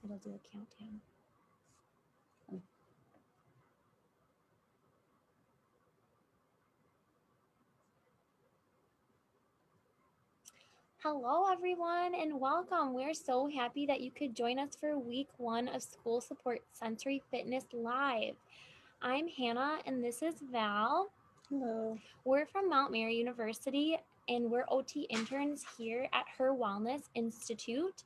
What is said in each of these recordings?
It'll do a countdown. Hello, everyone, and welcome. We're so happy that you could join us for week 1 of School Support Sensory Fitness Live. I'm Hannah, and this is Val. Hello. We're from Mount Mary University, and we're OT interns here at HIR Wellness Institute.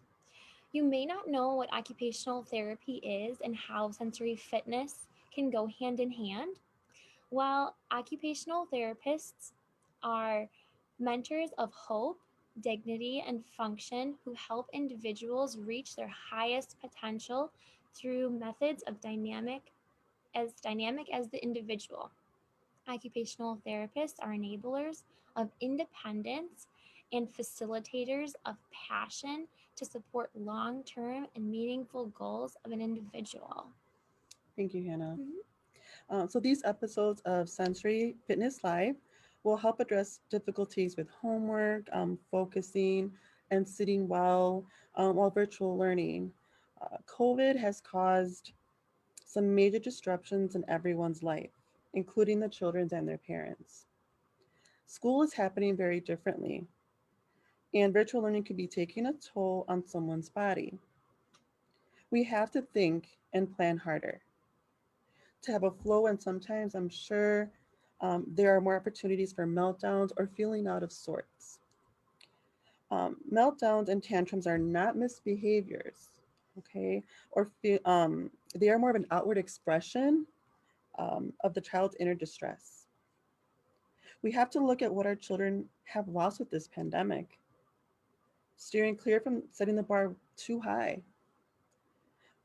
You may not know what occupational therapy is and how sensory fitness can go hand in hand. While occupational therapists are mentors of hope, dignity, and function who help individuals reach their highest potential through methods of dynamic as the individual. Occupational therapists are enablers of independence and facilitators of passion to support long-term and meaningful goals of an individual. Thank you, Hannah. Mhm. So these episodes of Sensory Fitness Live will help address difficulties with homework, focusing, and sitting well while virtual learning. COVID has caused some major disruptions in everyone's life, including the children's and their parents. School is happening very differently, and virtual learning could be taking a toll on someone's body. We have to think and plan harder to have a flow, and sometimes I'm sure there are more opportunities for meltdowns or feeling out of sorts. Meltdowns and tantrums are not misbehaviors, okay, they are more of an outward expression of the child's inner distress. We have to look at what our children have lost with this pandemic, steering clear from setting the bar too high.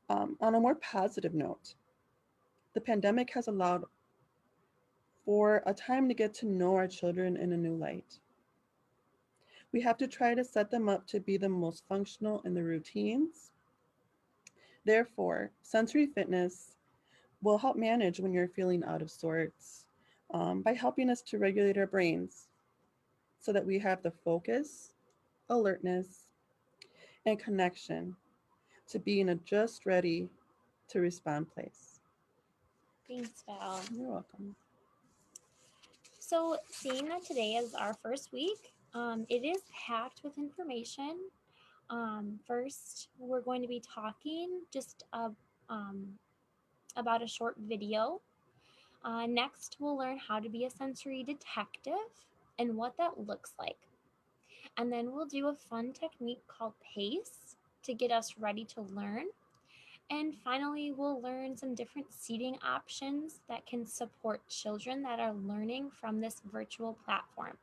On a more positive note, the pandemic has allowed for a time to get to know our children in a new light. We have to try to set them up to be the most functional in the routines. Therefore, sensory fitness will help manage when you're feeling out of sorts by helping us to regulate our brains so that we have the focus, alertness, and connection to be in a just ready to respond place. Thanks, Val. You're welcome. So, seeing that today is our first week, it is packed with information. First, we're going to be talking just about a short video. Next, we'll learn how to be a sensory detective and what that looks like. And then we'll do a fun technique called PACE to get us ready to learn. And finally, we'll learn some different seating options that can support children that are learning from this virtual platform.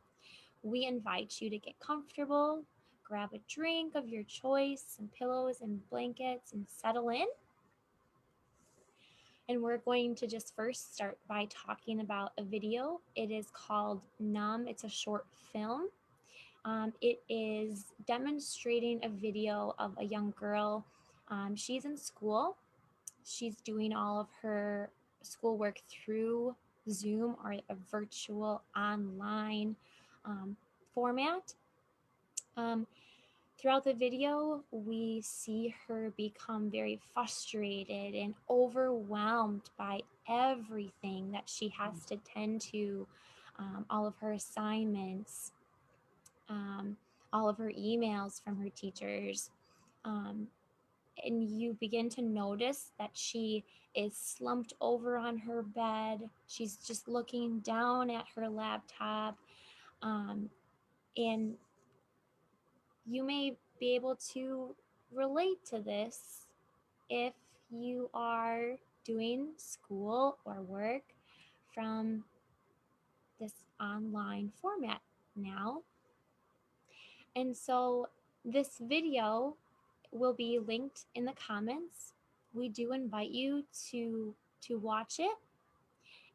We invite you to get comfortable, grab a drink of your choice, some pillows and blankets, and settle in. And we're going to just first start by talking about a video. It is called Numb. It's a short film. It is demonstrating a video of a young girl. She's in school. She's doing all of her schoolwork through Zoom or a virtual online format. Um, Throughout the video, we see her become very frustrated and overwhelmed by everything that she has to tend to, all of her assignments, um, all of her emails from her teachers. Um, and you begin to notice that she is slumped over on her bed. She's just looking down at her laptop. Um, and you may be able to relate to this if you are doing school or work from this online format now. And so this video will be linked in the comments. We do invite you to watch it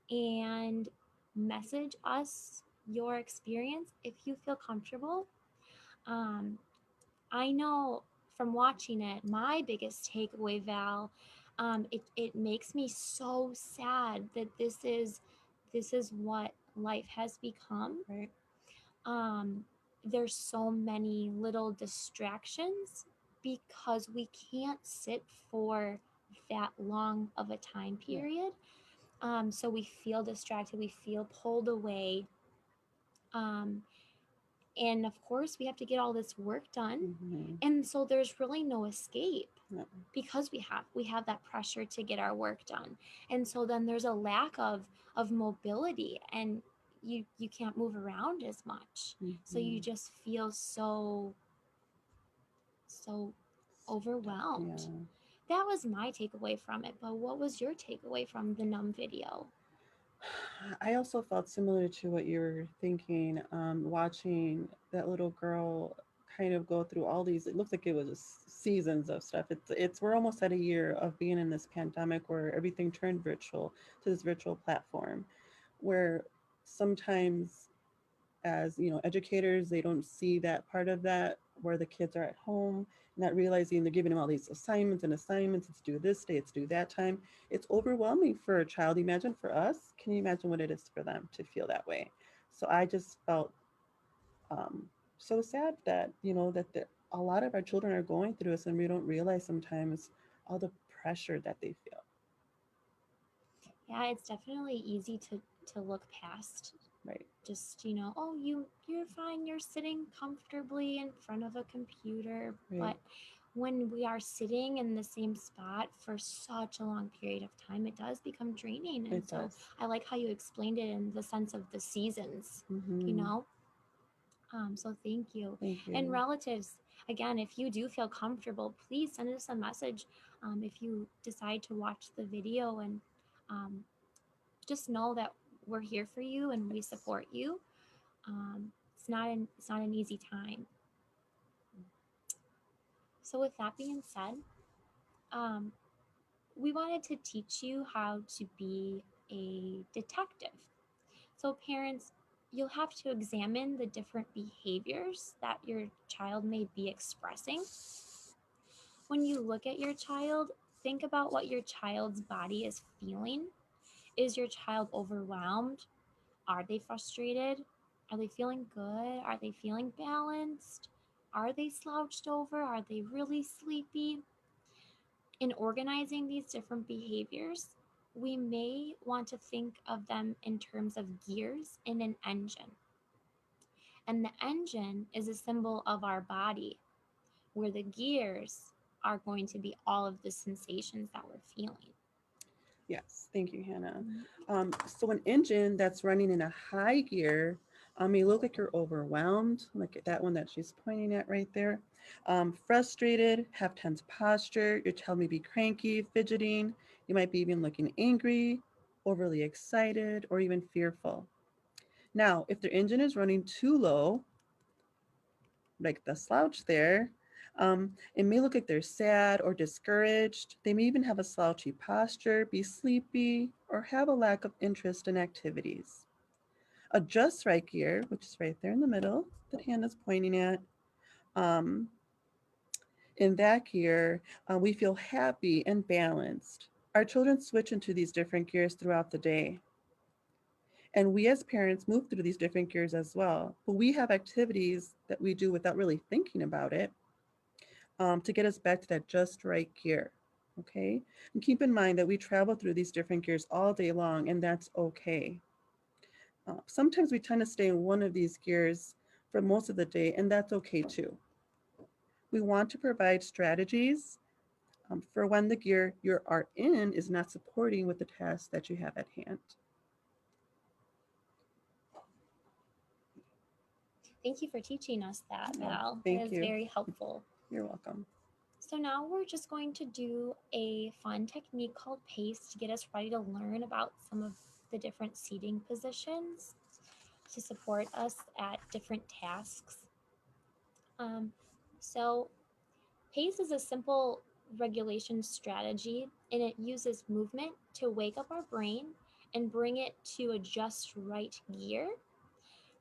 and message us your experience if you feel comfortable. Um, I know from watching it, my biggest takeaway, Val, it makes me so sad that this is what life has become. Right. Um, there's so many little distractions because we can't sit for that long of a time Yeah. period. So we feel distracted, we feel pulled away. Um, and of course, we have to get all this work done. Mm-hmm. And so there's really no escape Yeah. because we have that pressure to get our work done. And so then there's a lack of mobility, and you can't move around as much. So you Mm-hmm. just feel so overwhelmed. Yeah. That was my takeaway from it, but what was your takeaway from the numb video? I also felt similar to what you were thinking, watching that little girl kind of go through all these. It looks like it was just seasons of stuff. It's we're almost at a year of being in this pandemic where everything turned virtual to this virtual platform, where sometimes as educators they don't see that part of that where the kids are at home not realizing they're giving them all these assignments. It's due this day, it's due that time. It's overwhelming for a child. Imagine for us. Can you imagine what it is for them to feel that way? So I just felt um, so sad that a lot of our children are going through this and we don't realize sometimes all the pressure that they feel. Yeah, it's definitely easy to look past, Right. just, oh, you're fine, you're sitting comfortably in front of a computer. Right. But when we are sitting in the same spot for such a long period of time, it does become draining. And It so does. I like how you explained it in the sense of the seasons, you Mm-hmm. know so thank you. Thank And you. relatives, again, if you do feel comfortable, please send us a message. If you decide to watch the video, and um, just know that we're here for you and we Yes. support you. It's not an easy time. So with that being said, um, we wanted to teach you how to be a detective. So parents, you'll have to examine the different behaviors that your child may be expressing. When you look at your child, think about what your child's body is feeling. Is your child overwhelmed? Are they frustrated? Are they feeling good? Are they feeling balanced? Are they slouched over? Are they really sleepy? In organizing these different behaviors, we may want to think of them in terms of gears in an engine. And the engine is a symbol of our body, where the gears are going to be all of the sensations that we're feeling. Yes, thank you, Hannah. Mhm. So an engine that's running in a high gear may look like you're overwhelmed, like that one that she's pointing at right there. Frustrated, have tense posture. Your child may be cranky, fidgeting. You might be even looking angry, overly excited, or even fearful. Now, if their engine is running too low, like the slouch there. It may look like they're sad or discouraged. They may even have a slouchy posture, be sleepy, or have a lack of interest in activities. A just right gear, which is right there in the middle that Hannah's pointing at, um, in that gear, we feel happy and balanced. Our children switch into these different gears throughout the day. And we as parents move through these different gears as well. But we have activities that we do without really thinking about it to get us back to that just right gear. Okay. And keep in mind that we travel through these different gears all day long, and that's okay. Sometimes we tend to stay in one of these gears for most of the day, and that's okay too. We want to provide strategies for when the gear you are in is not supporting with the task that you have at hand. Thank you for teaching us that, Oh, Val. That thank is you. very helpful. You're welcome. So now we're just going to do a fun technique called pace to get us ready to learn about some of the different seating positions to support us at different tasks. Um, so pace is a simple regulation strategy, and it uses movement to wake up our brain and bring it to a just right gear.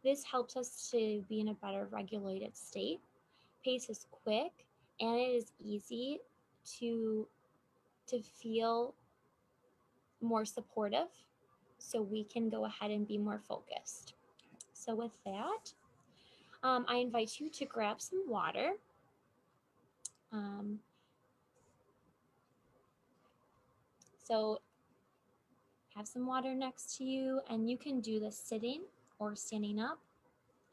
This helps us to be in a better regulated state. Pace is quick and it is easy to feel more supportive, so we can go ahead and be more focused. So with that, I invite you to grab some water. Um, so have some water next to you, and you can do this sitting or standing up.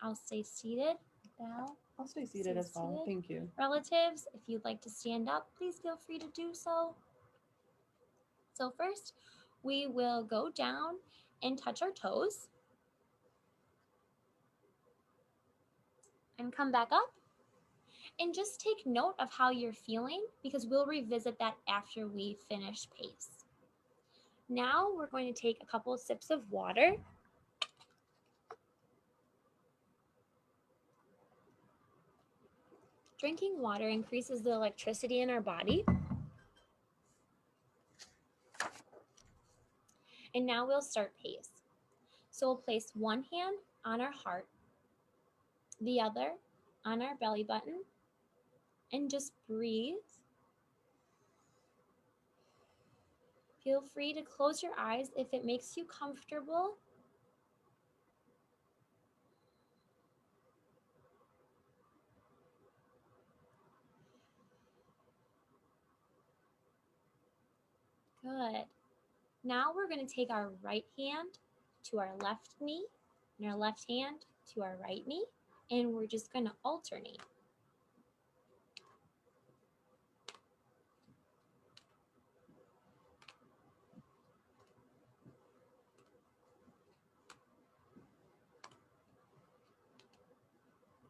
I'll stay seated. Now, I'll stay seated stay as well. seated. Thank you. Relatives, if you'd like to stand up, please feel free to do so. So first, we will go down and touch our toes and come back up. And just take note of how you're feeling because we'll revisit that after we finish pace. Now we're going to take a couple of sips of water. Drinking water increases the electricity in our body. And now we'll start pace. So we'll place one hand on our heart, the other on our belly button, and just breathe. Feel free to close your eyes if it makes you comfortable. Good. Now we're going to take our right hand to our left knee and our left hand to our right knee, and we're just going to alternate.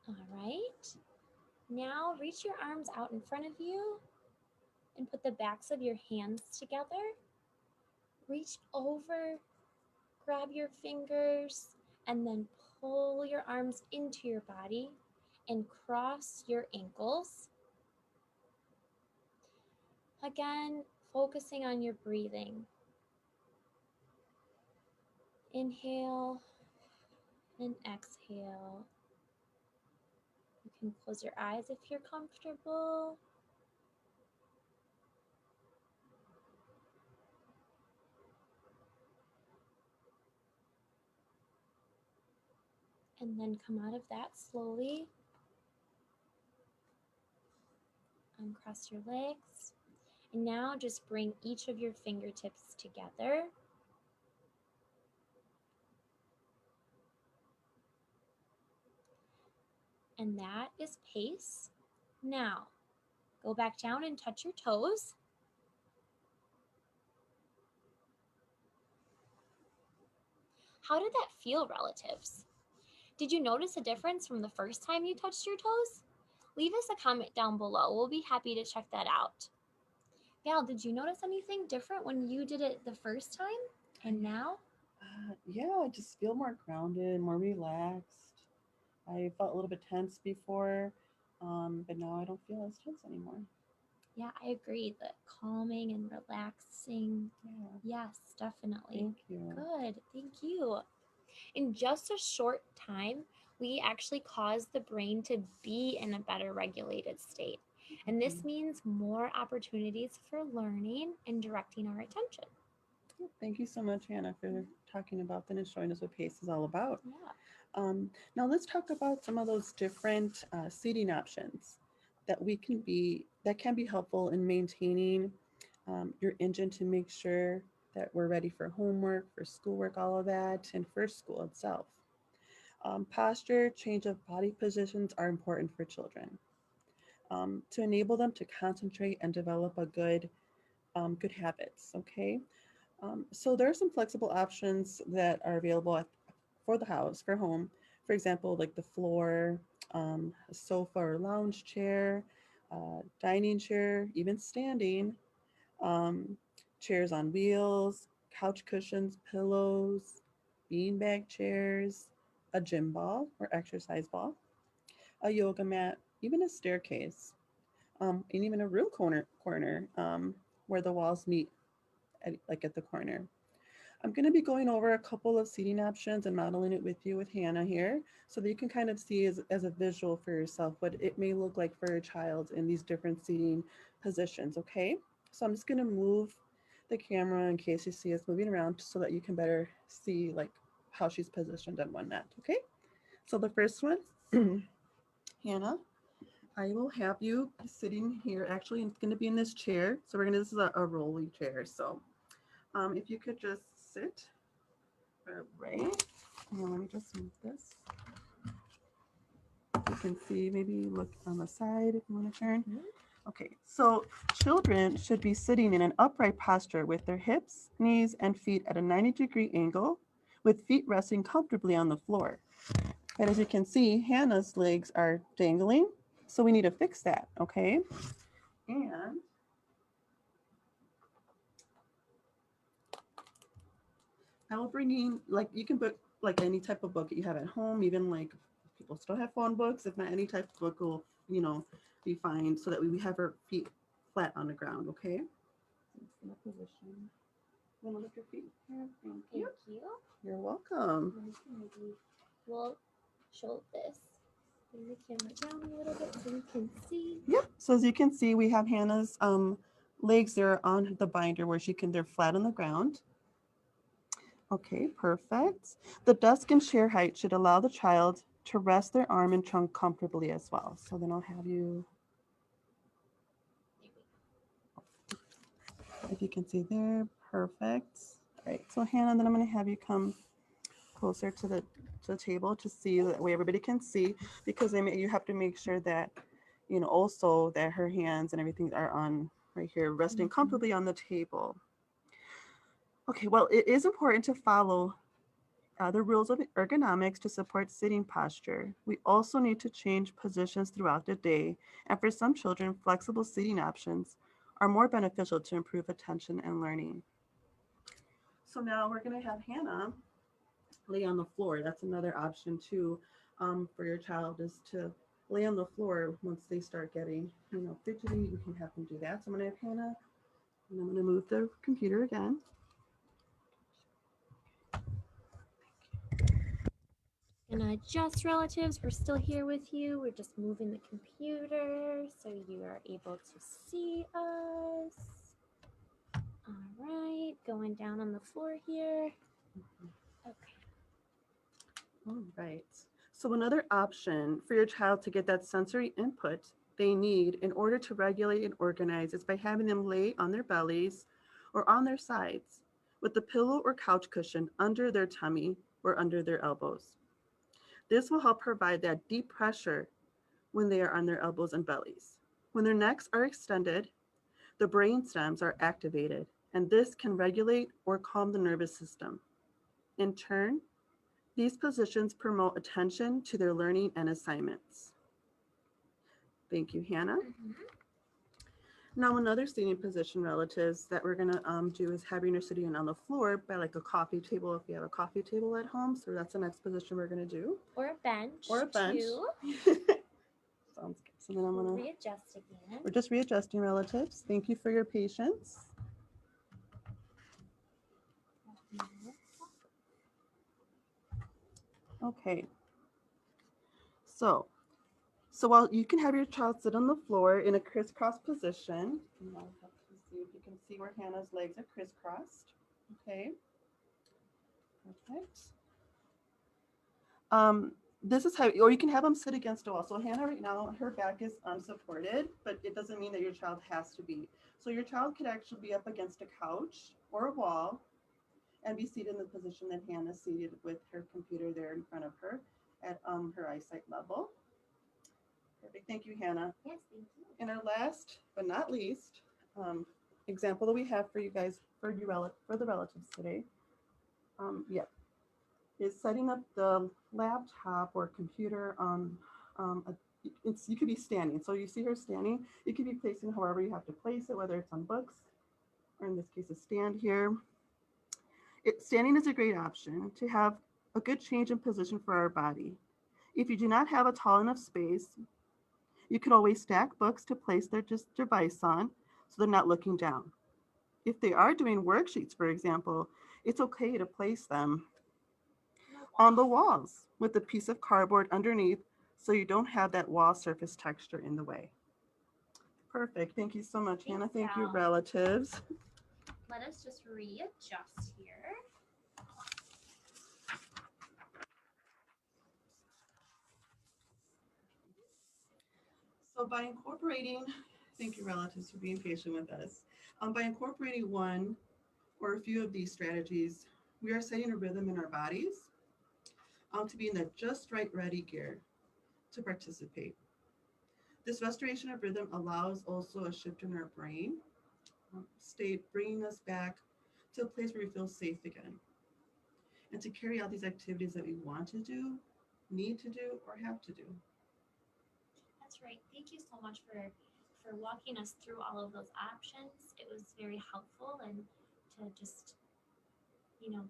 All right. Now reach your arms out in front of you and put the backs of your hands together. Reach over, grab your fingers, and then pull your arms into your body and cross your ankles. Again, focusing on your breathing. Inhale and exhale. You can close your eyes if you're comfortable. And then come out of that slowly. Uncross your legs. And now just bring each of your fingertips together. And that is pace. Now, go back down and touch your toes. How did that feel, relatives? Did you notice a difference from the first time you touched your toes? Leave us a comment down below. We'll be happy to check that out. Gal, did you notice anything different when you did it the first time and now? Yeah, I just feel more grounded, more relaxed. I felt a little bit tense before, but now I don't feel as tense anymore. Yeah, I agree. The calming and relaxing. Yeah, Yes, definitely. thank you. Good. Thank you. In just a short time, we actually cause the brain to be in a better regulated state. And this Mhm. means more opportunities for learning and directing our attention. Thank you so much, Hannah, for talking about that and showing us what PACE is all about. Yeah. Now let's talk about some of those different seating options that can be helpful in maintaining your engine to make sure that we're ready for homework, for schoolwork, all of that, and for school itself. Posture, change of body positions are important for children to enable them to concentrate and develop a good habits. Okay, so there are some flexible options that are available for the house, for home. For example, like the floor, a sofa or lounge chair, dining chair, even standing, um, chairs on wheels, couch cushions, pillows, beanbag chairs, a gym ball or exercise ball, a yoga mat, even a staircase, and even a real corner where the walls meet like at the corner. I'm going to be going over a couple of seating options and modeling it with you with Hannah here so that you can kind of see as a visual for yourself what it may look like for a child in these different seating positions, okay? So I'm just going to move the camera in case you see us moving around so that you can better see like how she's positioned and whatnot, okay? So the first one, Hannah, I will have you sitting here. Actually, it's going to be in this chair. So this is a rolly chair. So if you could just sit right. And let me just move this. You can see, maybe look on the side if you want to turn. Okay, so children should be sitting in an upright posture with their hips, knees, and feet at a 90-degree angle, with feet resting comfortably on the floor. And as you can see, Hannah's legs are dangling, so we need to fix that, okay? And I will bring in, like, you can book like any type of book that you have at home, even like people still have phone books. If not, any type of book will, be fine, so that we have our feet flat on the ground, okay? In a position. You want to lift your feet here? Thank you. Thank you. You're welcome. Maybe we'll show this. Bring the camera down a little bit so we can see. Yep. So as you can see, we have Hannah's legs there on the binder where they're flat on the ground. Okay, perfect. The desk and chair height should allow the child to rest their arm and trunk comfortably as well. So then I'll have you, if you can see there, perfect. All right, so Hannah, then I'm going to have you come closer to the table to see that way everybody can see, because you have to make sure that, also that her hands and everything are on right here, resting comfortably on the table. Okay, well, it is important to follow the rules of ergonomics to support sitting posture. We also need to change positions throughout the day, and for some children, flexible seating options are more beneficial to improve attention and learning. So now we're going to have Hannah lay on the floor. That's another option too, for your child, is to lay on the floor once they start getting, fidgety. We can have them do that. So I'm going to have Hannah, and I'm going to move the computer again. Gonna adjust, relatives. We're still here with you. We're just moving the computer so you are able to see us. All right, going down on the floor here. Okay. All right. So another option for your child to get that sensory input they need in order to regulate and organize is by having them lay on their bellies or on their sides with the pillow or couch cushion under their tummy or under their elbows. This will help provide that deep pressure when they are on their elbows and bellies. When their necks are extended, the brain stems are activated, and this can regulate or calm the nervous system. In turn, these positions promote attention to their learning and assignments. Thank you, Hannah. Now, another seating position, relatives, that we're going to do is having her sitting on the floor by like a coffee table, if you have a coffee table at home. So that's the next position we're going to do. Or a bench. Or a bench. Sounds good. So then I'm going to readjust again. We're just readjusting, relatives. Thank you for your patience. Okay. So while you can have your child sit on the floor in a crisscross position, I'll have to see if you can see where Hannah's legs are crisscrossed. Okay. Perfect. This is how, or you can have them sit against a wall. So Hannah right now, her back is unsupported, but it doesn't mean that your child has to be. So your child could actually be up against a couch or a wall and be seated in the position that Hannah's seated with her computer there in front of her at her eyesight level. Perfect. Thank you, Hannah. Yes, thank you. And our last but not least example that we have for you guys, for the relatives today, is setting up the laptop or computer on you could be standing. So you see her standing. You could be placing however you have to place it, whether it's on books or in this case a stand here. Standing is a great option to have a good change in position for our body. If you do not have a tall enough space, you can always stack books to place their device on so they're not looking down. If they are doing worksheets, for example, it's okay to place them on the walls with a piece of cardboard underneath so you don't have that wall surface texture in the way. Perfect. Thank you so much, Hannah. Thank you, relatives. Let us just readjust here. So by incorporating, thank you relatives for being patient with us. By incorporating one or a few of these strategies, we are setting a rhythm in our bodies to be in the just right ready gear to participate. This restoration of rhythm allows also a shift in our brain state, bringing us back to a place where we feel safe again and to carry out these activities that we want to do, need to do, or have to do. That's right. Thank you so much for walking us through all of those options. It was very helpful, and to just, you know,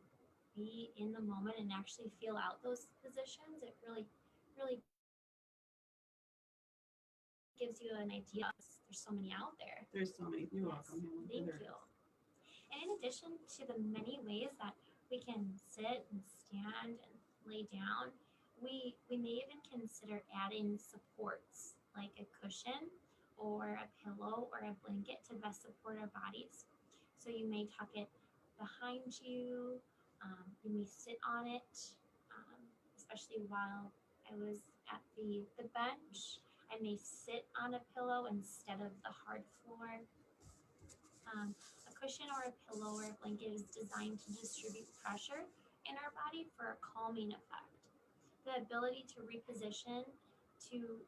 be in the moment and actually feel out those positions. It really gives you an idea. There's so many out there. There's so many. You're Yes, welcome. thank you. And in addition to the many ways that we can sit and stand and lay down, we may even consider adding supports like a cushion or a pillow or a blanket to best support our bodies. So you may tuck it behind you, you may sit on it, um, especially while I was at the bench. I may sit on a pillow instead of the hard floor. A cushion or a pillow or a blanket is designed to distribute pressure in our body for a calming effect. The ability to reposition to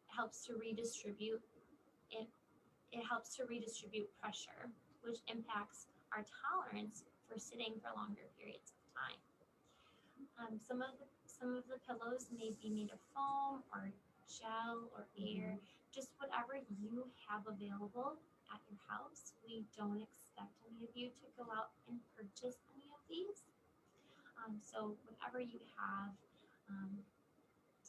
helps to redistribute it. It helps to redistribute pressure, which impacts our tolerance for sitting for longer periods of time. Some of the pillows may be made of foam or gel or air, just whatever you have available at your house. We don't expect any of you to go out and purchase any of these. So whatever you have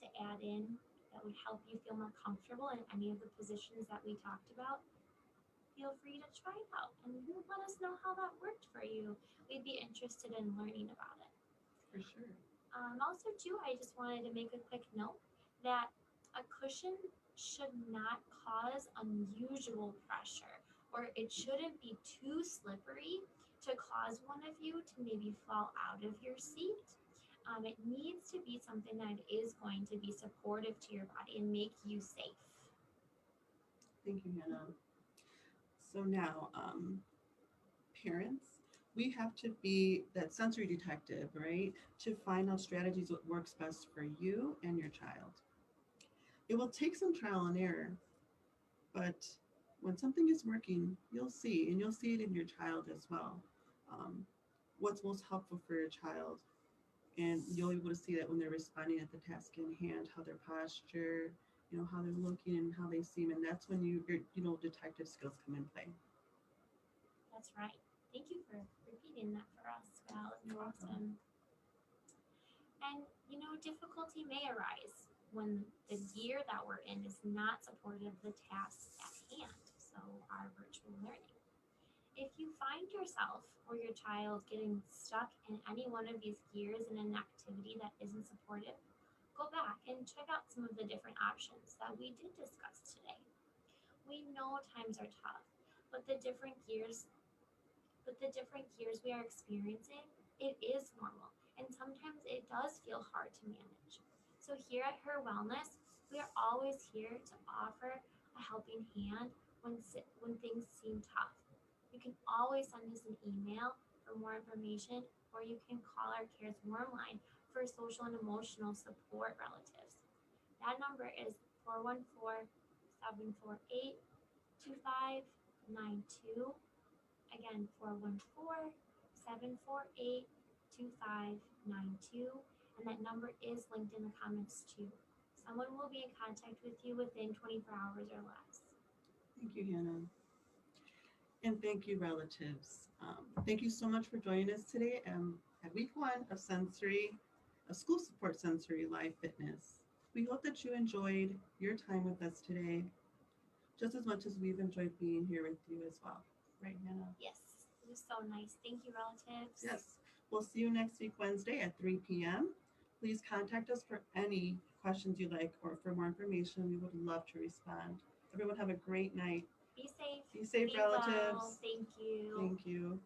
to add in that would help you feel more comfortable in any of the positions that we talked about, feel free to try it out and let us know how that worked for you. We'd be interested in learning about it. For sure. Also, too, I just wanted to make a quick note that a cushion should not cause unusual pressure, or it shouldn't be too slippery to cause one of you to maybe fall out of your seat. It needs to be something that is going to be supportive to your body and make you safe. Thank you, Hannah. So now, parents, we have to be that sensory detective, right? To find out strategies what works best for you and your child. It will take some trial and error, but when something is working, you'll see, and you'll see it in your child as well. Um, what's most helpful for your child, and you'll be able to see that when they're responding at the task in hand, how their posture, how they're looking and how they seem, and that's when your detective skills come in play. That's right. Thank you for repeating that for us, Val. It's awesome. And difficulty may arise when the gear that we're in is not supportive of the tasks at hand, so our virtual learning. If you find yourself or your child getting stuck in any one of these gears in an activity that isn't supportive, go back and check out some of the different options that we did discuss today. We know times are tough, but the different gears we are experiencing, it is normal. And sometimes it does feel hard to manage. So here at HIR Wellness, we are always here to offer a helping hand when things seem tough. You can always send us an email for more information, or you can call our Cares Warm line for social and emotional support relatives. That number is 414-748-2592. Again, 414-748-2592. And that number is linked in the comments too. Someone will be in contact with you within 24 hours or less. Thank you, Hannah. And thank you, relatives. Thank you so much for joining us today at week 1 of school support sensory live fitness. We hope that you enjoyed your time with us today, just as much as we've enjoyed being here with you as well. Right, Hannah? Yes, it was so nice. Thank you, relatives. Yes. We'll see you next week, Wednesday at 3 p.m. Please contact us for any questions you like or for more information. We would love to respond. Everyone have a great night. Be safe. Be safe, Be relatives. well. Thank you. Thank you.